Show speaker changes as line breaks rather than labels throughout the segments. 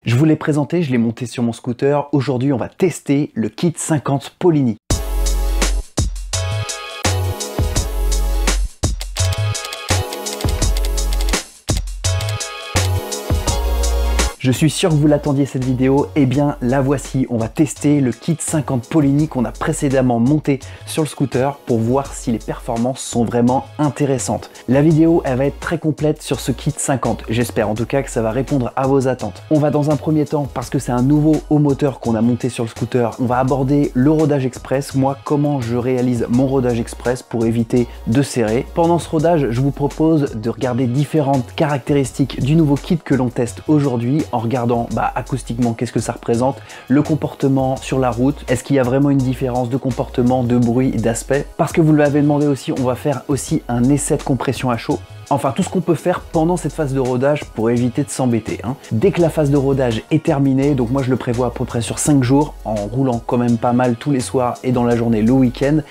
Je vous l'ai présenté, je l'ai monté sur mon scooter. Aujourd'hui, on va tester le kit 50 Polini. Je suis sûr que vous l'attendiez cette vidéo, et bien la voici, on va tester le kit 50 Polini qu'on a précédemment monté sur le scooter pour voir si les performances sont vraiment intéressantes. La vidéo elle va être très complète sur ce kit 50, j'espère en tout cas que ça va répondre à vos attentes. On va dans un premier temps, parce que c'est un nouveau haut moteur qu'on a monté sur le scooter, on va aborder le rodage express, moi comment je réalise mon rodage express pour éviter de serrer. Pendant ce rodage, je vous propose de regarder différentes caractéristiques du nouveau kit que l'on teste aujourd'hui, en regardant acoustiquement qu'est-ce que ça représente, le comportement sur la route, est-ce qu'il y a vraiment une différence de comportement, de bruit, d'aspect. Parce que vous l'avez demandé aussi, on va faire aussi un essai de compression à chaud. Enfin, tout ce qu'on peut faire pendant cette phase de rodage pour éviter de s'embêter. Dès que la phase de rodage est terminée, donc moi je le prévois à peu près sur 5 jours, en roulant quand même pas mal tous les soirs et dans la journée le week-end,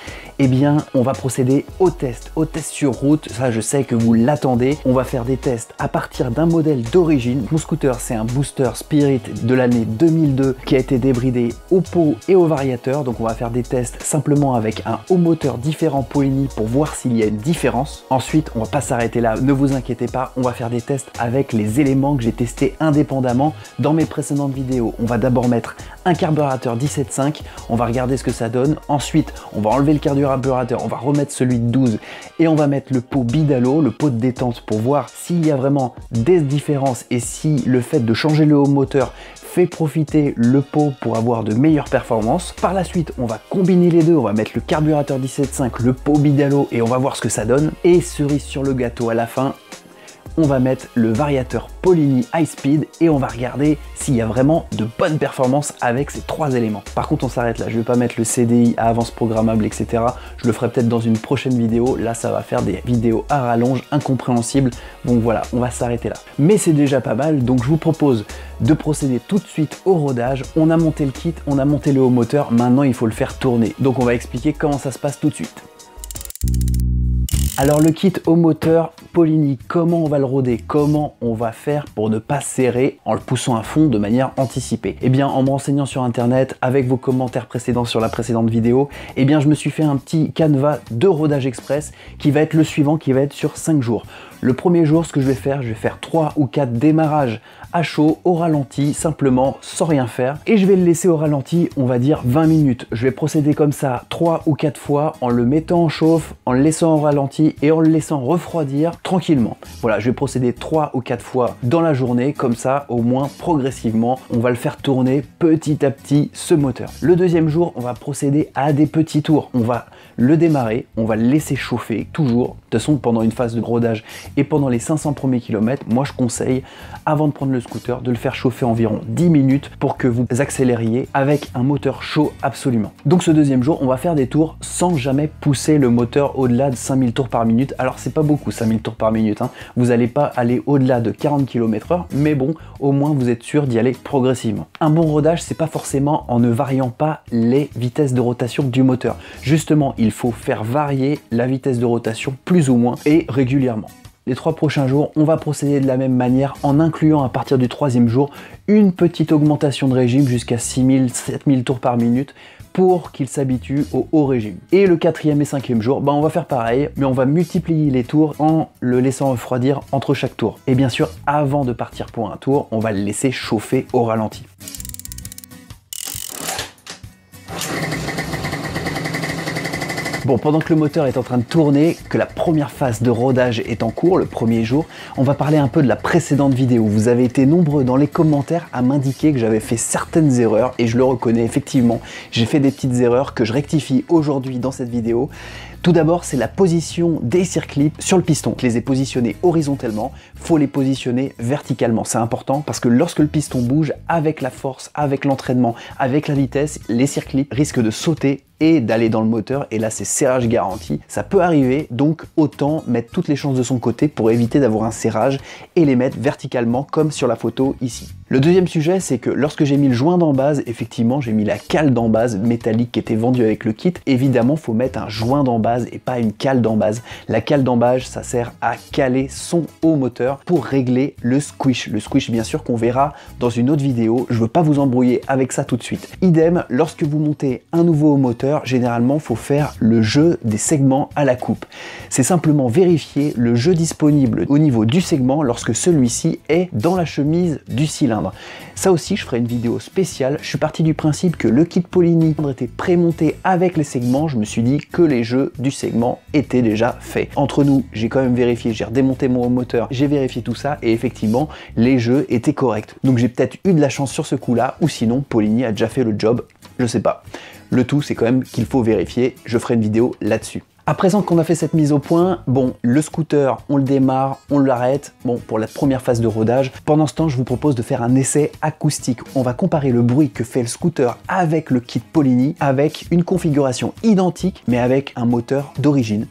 eh bien on va procéder au test sur route. Ça je sais que vous l'attendez. On va faire des tests à partir d'un modèle d'origine. Mon scooter c'est un Booster Spirit de l'année 2002 qui a été débridé au pot et au variateur. Donc on va faire des tests simplement avec un haut moteur différent Polini pour voir s'il y a une différence. Ensuite on va pas s'arrêter là. Ne vous inquiétez pas, on va faire des tests avec les éléments que j'ai testés indépendamment dans mes précédentes vidéos. On va d'abord mettre un carburateur 17.5, on va regarder ce que ça donne. Ensuite, on va enlever le carburateur, on va remettre celui de 12 et on va mettre le pot Bidalo, le pot de détente pour voir s'il y a vraiment des différences et si le fait de changer le haut moteur fait profiter le pot pour avoir de meilleures performances. Par la suite, on va combiner les deux, on va mettre le carburateur 17.5, le pot Bidalo et on va voir ce que ça donne. Et cerise sur le gâteau à la fin, on va mettre le variateur Polini High Speed et on va regarder s'il y a vraiment de bonnes performances avec ces trois éléments. Par contre, on s'arrête là, je vais pas mettre le CDI à avance programmable, etc. Je le ferai peut-être dans une prochaine vidéo. Là, ça va faire des vidéos à rallonge, incompréhensibles. Donc voilà, on va s'arrêter là. Mais c'est déjà pas mal, donc je vous propose de procéder tout de suite au rodage. On a monté le kit, on a monté le haut moteur, maintenant il faut le faire tourner. Donc on va expliquer comment ça se passe tout de suite. Alors le kit au moteur Polini, comment on va le roder? Comment on va faire pour ne pas serrer en le poussant à fond de manière anticipée? Eh bien en me renseignant sur internet, avec vos commentaires précédents sur la précédente vidéo, eh bien je me suis fait un petit canevas de rodage express qui va être le suivant, qui va être sur 5 jours. Le premier jour, ce que je vais faire 3 ou 4 démarrages à chaud, au ralenti, simplement, sans rien faire. Et je vais le laisser au ralenti, on va dire 20 minutes. Je vais procéder comme ça 3 ou 4 fois, en le mettant en chauffe, en le laissant au ralenti et en le laissant refroidir tranquillement. Voilà, je vais procéder 3 ou 4 fois dans la journée, comme ça, au moins, progressivement, on va le faire tourner petit à petit, ce moteur. Le deuxième jour, on va procéder à des petits tours. On va le démarrer, on va le laisser chauffer, toujours. De toute façon, pendant une phase de rodage et pendant les 500 premiers kilomètres, moi je conseille, avant de prendre le scooter, de le faire chauffer environ 10 minutes pour que vous accélériez avec un moteur chaud absolument. Donc ce deuxième jour, on va faire des tours sans jamais pousser le moteur au-delà de 5000 tours par minute. Alors c'est pas beaucoup 5000 tours par minute, vous n'allez pas aller au-delà de 40 km/h, mais bon, au moins vous êtes sûr d'y aller progressivement. Un bon rodage, c'est pas forcément en ne variant pas les vitesses de rotation du moteur. Justement, il faut faire varier la vitesse de rotation plus ou moins et régulièrement. Les 3 prochains jours, on va procéder de la même manière en incluant à partir du 3e jour une petite augmentation de régime jusqu'à 6000-7000 tours par minute pour qu'il s'habitue au haut régime. Et le 4e et 5e jour, on va faire pareil, mais on va multiplier les tours en le laissant refroidir entre chaque tour. Et bien sûr, avant de partir pour un tour, on va le laisser chauffer au ralenti. Bon, pendant que le moteur est en train de tourner, que la première phase de rodage est en cours, le premier jour, on va parler un peu de la précédente vidéo. Vous avez été nombreux dans les commentaires à m'indiquer que j'avais fait certaines erreurs, et je le reconnais effectivement, j'ai fait des petites erreurs que je rectifie aujourd'hui dans cette vidéo. Tout d'abord, c'est la position des circlips sur le piston. Je les ai positionnés horizontalement, faut les positionner verticalement. C'est important parce que lorsque le piston bouge, avec la force, avec l'entraînement, avec la vitesse, les circlips risquent de sauter et d'aller dans le moteur, et là c'est serrage garanti. Ça peut arriver, donc autant mettre toutes les chances de son côté pour éviter d'avoir un serrage et les mettre verticalement comme sur la photo ici. Le deuxième sujet, c'est que lorsque j'ai mis le joint d'embase, effectivement, j'ai mis la cale d'embase métallique qui était vendue avec le kit. Évidemment, il faut mettre un joint d'embase et pas une cale d'embase. La cale d'embase, ça sert à caler son haut moteur pour régler le squish. Le squish, bien sûr, qu'on verra dans une autre vidéo. Je veux pas vous embrouiller avec ça tout de suite. Idem, lorsque vous montez un nouveau haut moteur, généralement, il faut faire le jeu des segments à la coupe. C'est simplement vérifier le jeu disponible au niveau du segment lorsque celui-ci est dans la chemise du cylindre. Ça aussi, je ferai une vidéo spéciale. Je suis parti du principe que le kit Polini était prémonté avec les segments. Je me suis dit que les jeux du segment étaient déjà faits. Entre nous, j'ai quand même vérifié, j'ai redémonté mon moteur, j'ai vérifié tout ça et effectivement, les jeux étaient corrects. Donc j'ai peut-être eu de la chance sur ce coup-là ou sinon, Polini a déjà fait le job, je sais pas. Le tout, c'est quand même qu'il faut vérifier. Je ferai une vidéo là-dessus. À présent qu'on a fait cette mise au point, bon, le scooter, on le démarre, on l'arrête, bon, pour la première phase de rodage. Pendant ce temps, je vous propose de faire un essai acoustique. On va comparer le bruit que fait le scooter avec le kit Polini, avec une configuration identique, mais avec un moteur d'origine.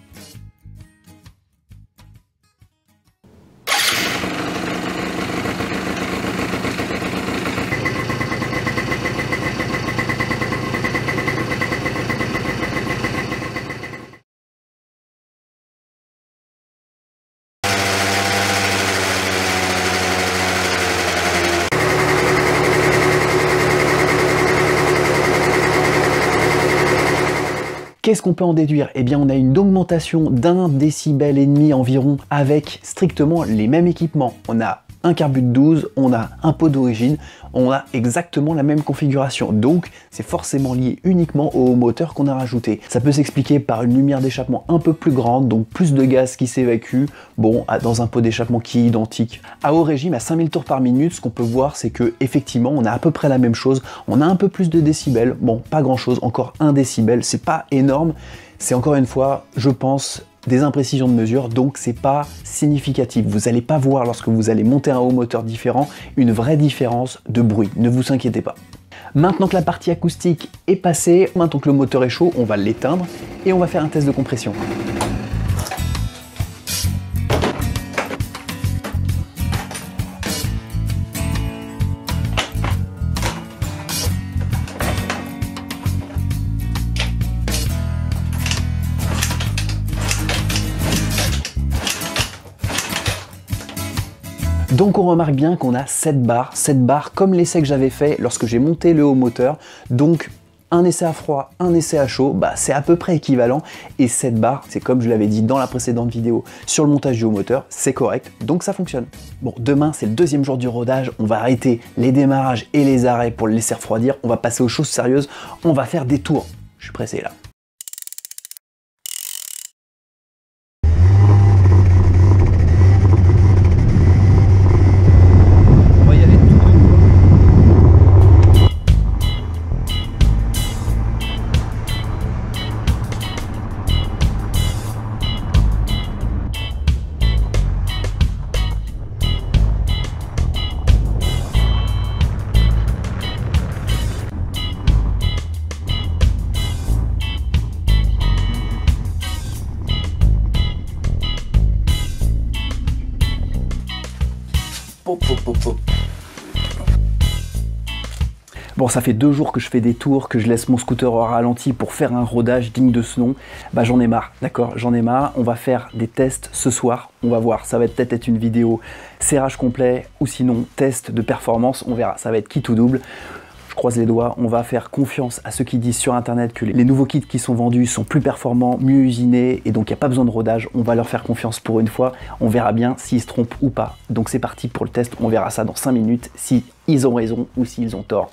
Qu'est-ce qu'on peut en déduire? Eh bien, on a une augmentation d'1,5 décibel environ avec strictement les mêmes équipements. On a un carbut de 12, on a un pot d'origine, on a exactement la même configuration. Donc, c'est forcément lié uniquement au moteur qu'on a rajouté. Ça peut s'expliquer par une lumière d'échappement un peu plus grande, donc plus de gaz qui s'évacue, bon, dans un pot d'échappement qui est identique. À haut régime, à 5000 tours par minute, ce qu'on peut voir, c'est que effectivement, on a à peu près la même chose. On a un peu plus de décibels, bon, pas grand chose, encore 1 décibel, c'est pas énorme. C'est encore une fois, je pense, des imprécisions de mesure, donc c'est pas significatif. Vous n'allez pas voir lorsque vous allez monter un haut moteur différent une vraie différence de bruit, ne vous inquiétez pas. Maintenant que la partie acoustique est passée, maintenant que le moteur est chaud, on va l'éteindre et on va faire un test de compression. Donc on remarque bien qu'on a 7 barres comme l'essai que j'avais fait lorsque j'ai monté le haut moteur. Donc un essai à froid, un essai à chaud, bah, c'est à peu près équivalent. Et 7 barres, c'est comme je l'avais dit dans la précédente vidéo sur le montage du haut moteur, c'est correct, donc ça fonctionne. Bon, demain c'est le deuxième jour du rodage, on va arrêter les démarrages et les arrêts pour le laisser refroidir, on va passer aux choses sérieuses, on va faire des tours. Je suis pressé là. Bon, ça fait 2 jours que je fais des tours, que je laisse mon scooter au ralenti pour faire un rodage digne de ce nom. Bah j'en ai marre, d'accord, j'en ai marre. On va faire des tests ce soir, on va voir. Ça va peut-être être une vidéo serrage complet ou sinon test de performance, on verra. Ça va être kit ou double. Je croise les doigts, on va faire confiance à ceux qui disent sur internet que les nouveaux kits qui sont vendus sont plus performants, mieux usinés et donc il n'y a pas besoin de rodage. On va leur faire confiance pour une fois, on verra bien s'ils se trompent ou pas. Donc c'est parti pour le test, on verra ça dans 5 minutes, si ils ont raison ou s'ils ont tort.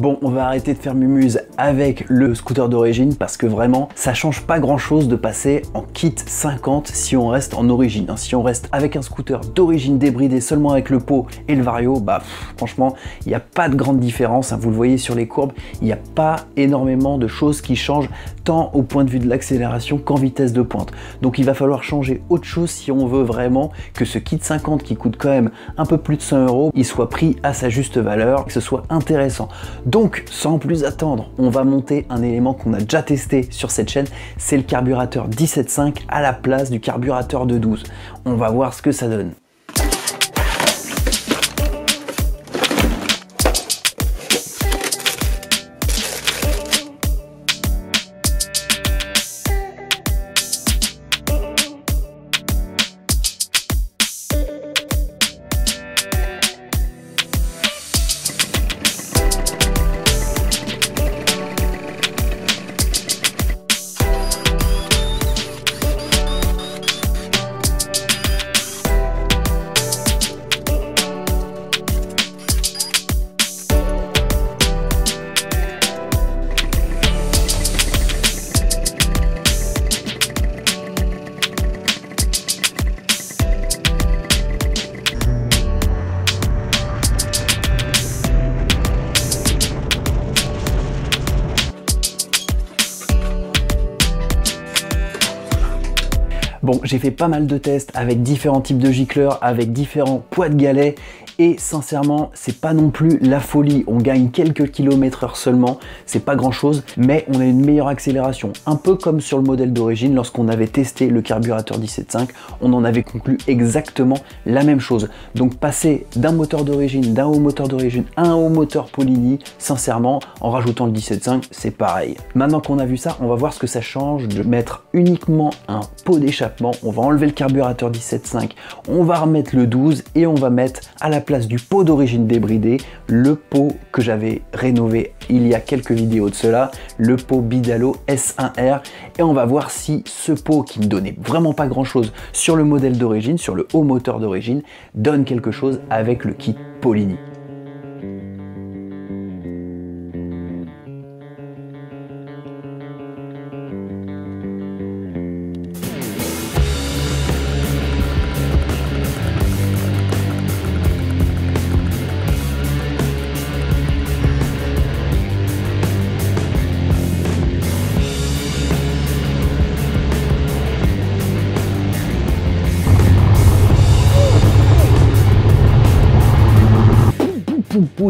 Bon, on va arrêter de faire mumuse avec le scooter d'origine parce que vraiment, ça change pas grand chose de passer en kit 50 si on reste en origine. Si on reste avec un scooter d'origine débridé seulement avec le pot et le vario, bah franchement, il n'y a pas de grande différence. Vous le voyez sur les courbes, il n'y a pas énormément de choses qui changent tant au point de vue de l'accélération qu'en vitesse de pointe. Donc il va falloir changer autre chose si on veut vraiment que ce kit 50 qui coûte quand même un peu plus de 100 €, il soit pris à sa juste valeur, que ce soit intéressant. Donc sans plus attendre, on va monter un élément qu'on a déjà testé sur cette chaîne, c'est le carburateur 17.5 à la place du carburateur de 12. On va voir ce que ça donne. Bon, j'ai fait pas mal de tests avec différents types de gicleurs, avec différents poids de galets et sincèrement, c'est pas non plus la folie. On gagne quelques km/h seulement, c'est pas grand chose, mais on a une meilleure accélération. Un peu comme sur le modèle d'origine, lorsqu'on avait testé le carburateur 17.5, on en avait conclu exactement la même chose. Donc passer d'un moteur d'origine, d'un haut moteur d'origine à un haut moteur Polini, sincèrement, en rajoutant le 17.5, c'est pareil. Maintenant qu'on a vu ça, on va voir ce que ça change de mettre uniquement un pot d'échappement. On va enlever le carburateur 17.5, on va remettre le 12 et on va mettre à la place du pot d'origine débridé le pot que j'avais rénové il y a quelques vidéos de cela, le pot Bidalo S1R, et on va voir si ce pot qui ne donnait vraiment pas grand chose sur le modèle d'origine, sur le haut moteur d'origine, donne quelque chose avec le kit Polini.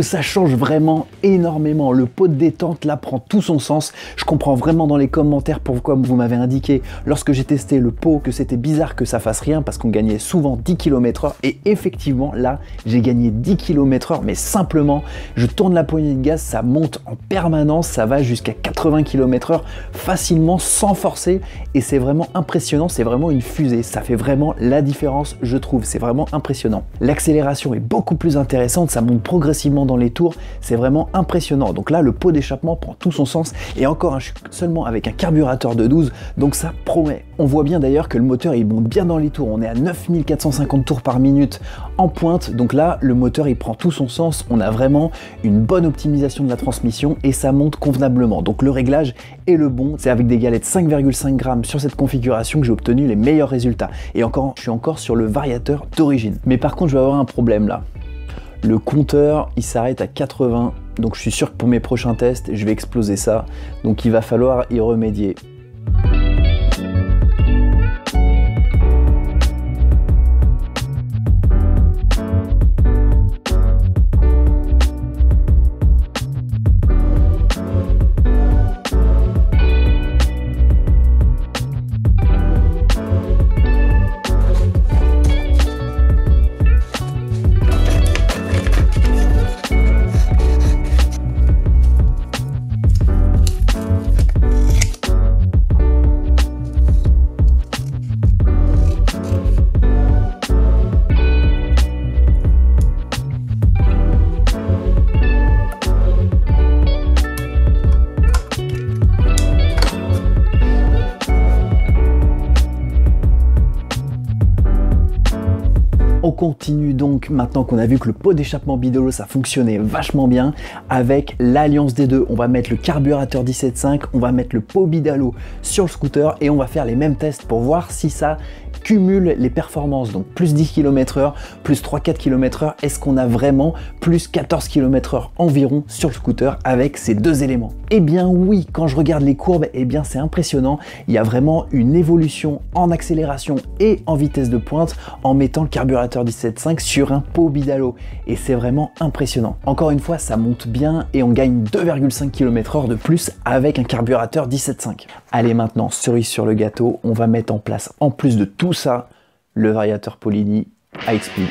Ça change vraiment énormément. Le pot de détente là prend tout son sens. Je comprends vraiment dans les commentaires pourquoi vous m'avez indiqué lorsque j'ai testé le pot que c'était bizarre que ça fasse rien parce qu'on gagnait souvent 10 km/h et effectivement là j'ai gagné 10 km/h mais simplement je tourne la poignée de gaz, ça monte en permanence, ça va jusqu'à 80 km/h facilement sans forcer et c'est vraiment impressionnant, c'est vraiment une fusée, ça fait vraiment la différence je trouve, c'est vraiment impressionnant. L'accélération est beaucoup plus intéressante, ça monte progressivement dans les tours, c'est vraiment impressionnant. Donc là, le pot d'échappement prend tout son sens et encore, je suis seulement avec un carburateur de 12, donc ça promet. On voit bien d'ailleurs que le moteur, il monte bien dans les tours. On est à 9450 tours par minute en pointe, donc là, le moteur, il prend tout son sens. On a vraiment une bonne optimisation de la transmission et ça monte convenablement. Donc le réglage est le bon. C'est avec des galets de 5,5 grammes sur cette configuration que j'ai obtenu les meilleurs résultats. Et encore, je suis encore sur le variateur d'origine. Mais par contre, je vais avoir un problème là. Le compteur, il s'arrête à 80, donc je suis sûr que pour mes prochains tests, je vais exploser ça. Donc il va falloir y remédier. continue donc, maintenant qu'on a vu que le pot d'échappement Bidolo ça fonctionnait vachement bien, avec l'alliance des deux. On va mettre le carburateur 17.5, on va mettre le pot Bidalo sur le scooter et on va faire les mêmes tests pour voir si ça cumule les performances. Donc plus 10 km/h, plus 3-4 km/h, est-ce qu'on a vraiment plus 14 km/h environ sur le scooter avec ces deux éléments? Eh bien oui, quand je regarde les courbes, eh bien c'est impressionnant. Il y a vraiment une évolution en accélération et en vitesse de pointe en mettant le carburateur 17.5 sur un pot Bidalo. Et c'est vraiment impressionnant. Encore une fois, ça monte bien et on gagne 2,5 km/h de plus avec un carburateur 17.5. Allez, maintenant, cerise sur le gâteau, on va mettre en place, en plus de tout ça, le variateur Polini à X-Speed.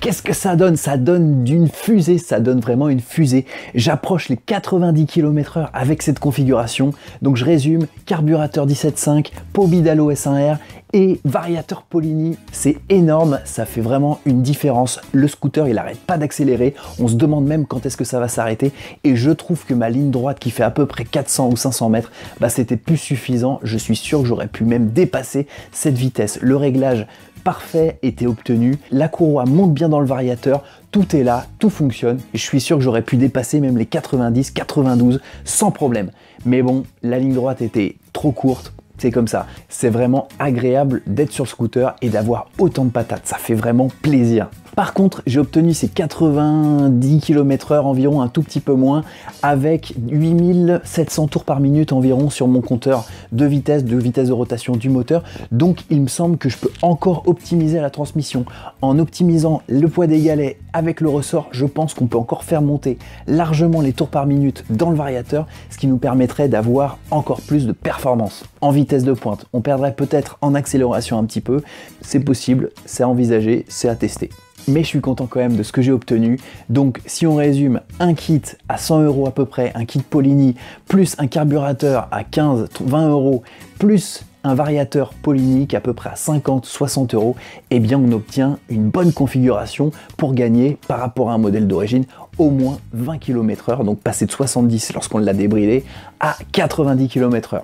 Qu'est-ce que ça donne? Ça donne d'une fusée, ça donne vraiment une fusée. J'approche les 90 km/h avec cette configuration. Donc je résume, carburateur 17.5, pot Bidalo S1R et variateur Polini. C'est énorme, ça fait vraiment une différence. Le scooter, il n'arrête pas d'accélérer. On se demande même quand est-ce que ça va s'arrêter. Et je trouve que ma ligne droite qui fait à peu près 400 ou 500 mètres, bah, c'était plus suffisant. Je suis sûr que j'aurais pu même dépasser cette vitesse. Le réglage parfait était obtenu, la courroie monte bien dans le variateur, tout est là, tout fonctionne, et je suis sûr que j'aurais pu dépasser même les 90, 92 sans problème. Mais bon, la ligne droite était trop courte, c'est comme ça. C'est vraiment agréable d'être sur le scooter et d'avoir autant de patates, ça fait vraiment plaisir. Par contre, j'ai obtenu ces 90 km/h environ, un tout petit peu moins, avec 8700 tours par minute environ sur mon compteur de vitesse de rotation du moteur. Donc il me semble que je peux encore optimiser la transmission. En optimisant le poids des galets avec le ressort, je pense qu'on peut encore faire monter largement les tours par minute dans le variateur, ce qui nous permettrait d'avoir encore plus de performance. En vitesse de pointe, on perdrait peut-être en accélération un petit peu, c'est possible, c'est à envisager, c'est à tester. Mais je suis content quand même de ce que j'ai obtenu. Donc si on résume, un kit à 100 € à peu près, un kit Polini, plus un carburateur à 15-20 €, plus un variateur Polini qui est à peu près à 50-60 €, eh bien on obtient une bonne configuration pour gagner par rapport à un modèle d'origine au moins 20 km/h, donc passer de 70 lorsqu'on l'a débridé à 90 km/h.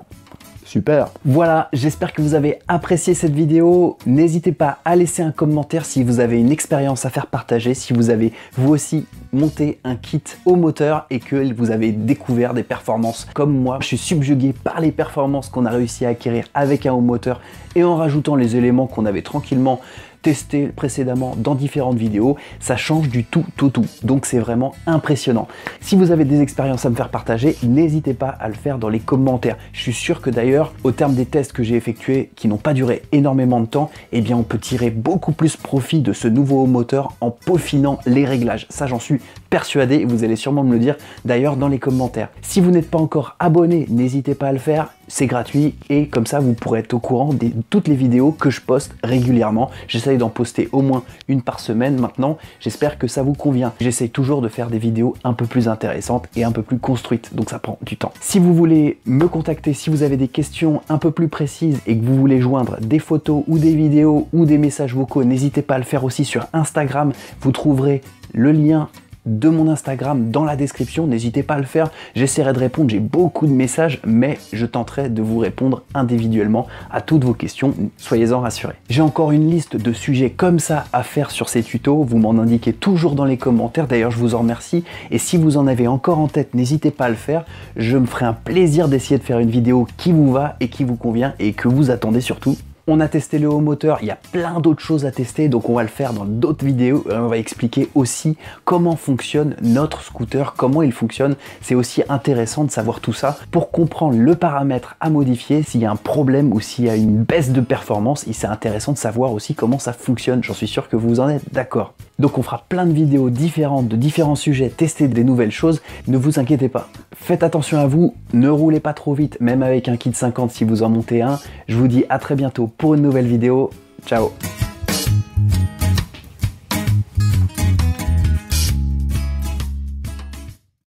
Super. Voilà, j'espère que vous avez apprécié cette vidéo. N'hésitez pas à laisser un commentaire si vous avez une expérience à faire partager, si vous avez vous aussi monté un kit au moteur et que vous avez découvert des performances comme moi. Je suis subjugué par les performances qu'on a réussi à acquérir avec un haut moteur et en rajoutant les éléments qu'on avait tranquillement testé précédemment dans différentes vidéos, ça change du tout. Donc c'est vraiment impressionnant. Si vous avez des expériences à me faire partager, n'hésitez pas à le faire dans les commentaires. Je suis sûr que d'ailleurs, au terme des tests que j'ai effectués, qui n'ont pas duré énormément de temps, eh bien on peut tirer beaucoup plus profit de ce nouveau moteur en peaufinant les réglages. Ça, j'en suis persuadé et vous allez sûrement me le dire d'ailleurs dans les commentaires. Si vous n'êtes pas encore abonné, n'hésitez pas à le faire. C'est gratuit et comme ça vous pourrez être au courant de toutes les vidéos que je poste régulièrement. J'essaye d'en poster au moins une par semaine maintenant. J'espère que ça vous convient. J'essaye toujours de faire des vidéos un peu plus intéressantes et un peu plus construites, donc ça prend du temps. Si vous voulez me contacter, si vous avez des questions un peu plus précises et que vous voulez joindre des photos ou des vidéos ou des messages vocaux, n'hésitez pas à le faire aussi sur Instagram. Vous trouverez le lien de mon Instagram dans la description, n'hésitez pas à le faire, j'essaierai de répondre, j'ai beaucoup de messages, mais je tenterai de vous répondre individuellement à toutes vos questions, soyez-en rassurés. J'ai encore une liste de sujets comme ça à faire sur ces tutos, vous m'en indiquez toujours dans les commentaires, d'ailleurs je vous en remercie, et si vous en avez encore en tête, n'hésitez pas à le faire, je me ferai un plaisir d'essayer de faire une vidéo qui vous va et qui vous convient et que vous attendez surtout. On a testé le haut moteur, il y a plein d'autres choses à tester, donc on va le faire dans d'autres vidéos. On va expliquer aussi comment fonctionne notre scooter, comment il fonctionne. C'est aussi intéressant de savoir tout ça pour comprendre le paramètre à modifier, s'il y a un problème ou s'il y a une baisse de performance. Et c'est intéressant de savoir aussi comment ça fonctionne. J'en suis sûr que vous en êtes d'accord. Donc on fera plein de vidéos différentes, de différents sujets, tester des nouvelles choses. Ne vous inquiétez pas, Faites attention à vous, ne roulez pas trop vite, même avec un kit 50 si vous en montez un. Je vous dis à très bientôt pour une nouvelle vidéo. Ciao!